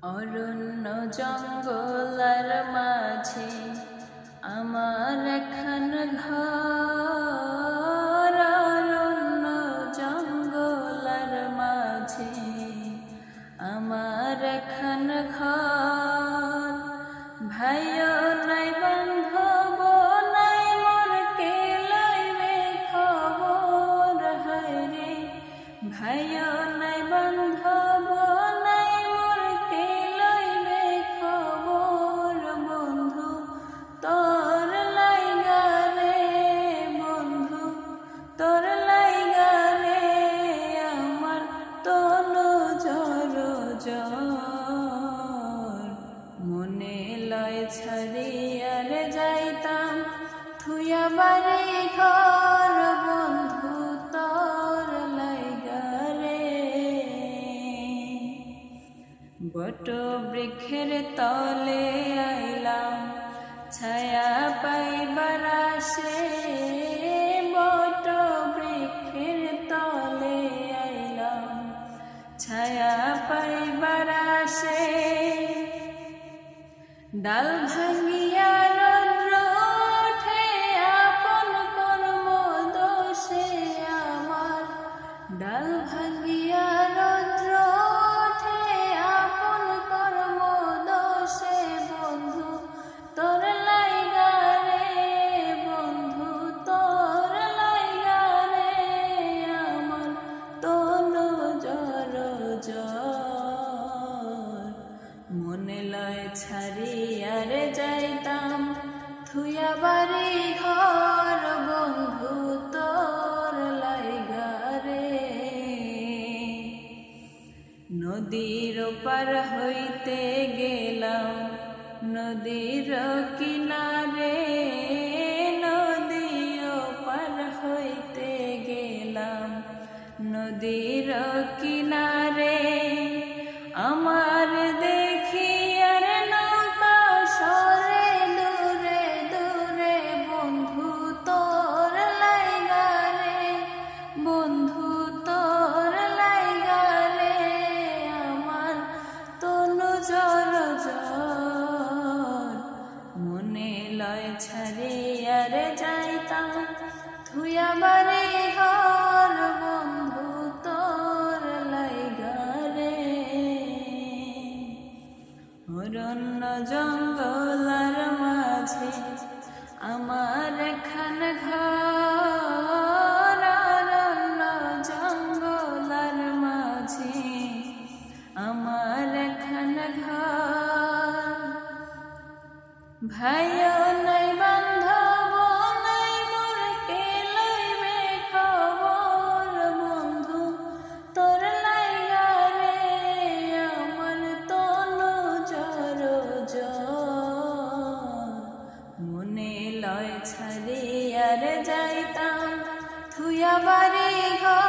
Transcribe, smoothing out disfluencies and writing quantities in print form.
অরণ্য জঙ্গলার মাঝে আমার এখন ঘর, অরণ্য জঙ্গলার মাঝে আমার এখন ঘর। ভাইও নাই বান্ধব নাই মোর কে লইবে খবর, হায় রে ভাইও নাই বান্ধব নাই মোর কে লইবে খবর। বন্ধু তোর লাইগা রে, বন্ধু তোর লাইগা রে আমার তনু জ্বর জ্বর। মনে লয় ছাড়িয়ার যাইতাম থুইয়া বাড়ি ঘর, বন্ধু তোর লাইগা রে। বট বৃক্ষের তলে আইলাম ছায়া পাইবার আসে, বট বৃক্ষের তলে আইলাম ছায়া পাইবার আসে। ডাল ভাঙিয়া রৌদ্র ওঠে আপন কর্ম দোষে আমার, ডাল ভাঙিয়া রৌদ্র ওঠে আপন কর্ম দোষে। বন্ধু তোর লাইগা রে, বন্ধু তোর লাইগা রে আমার তনু জ্বর জ্বর। মনে লয় ছাড়িয়ার যাইতাম থুইয়া বাড়ি ঘর, বন্ধু তোর লাইগা রে। নদীর পার হইতে গেলাম নদীর কিনারে, নদীর পার হইতে গেলাম নদীর কিনারে। আমার দেখি আর নৌকা সরে দূরে দূরে, বন্ধু তোর লাইগা রে, বন্ধু তোর লাইগা রে আমার তনু জ্বর জ্বর। মনে লয় ছাড়িয়ার যাইতাম থুইয়া বাড়ি ঘর, বন্ধু তোর লাইগা রে। অরণ্য জঙ্গলার মাঝে আমার এখন ঘর, অরণ্য জঙ্গলার মাঝে আমার এখন ঘর। ভাইও নাই বান্ধব নাই মোর কে লইবে খবর, বন্ধু তোর লাইগা রে আমার তনু জ্বর জ্বর। মনে লয় ছাড়িয়ার যাইতাম থুইয়া বাড়ি ঘর।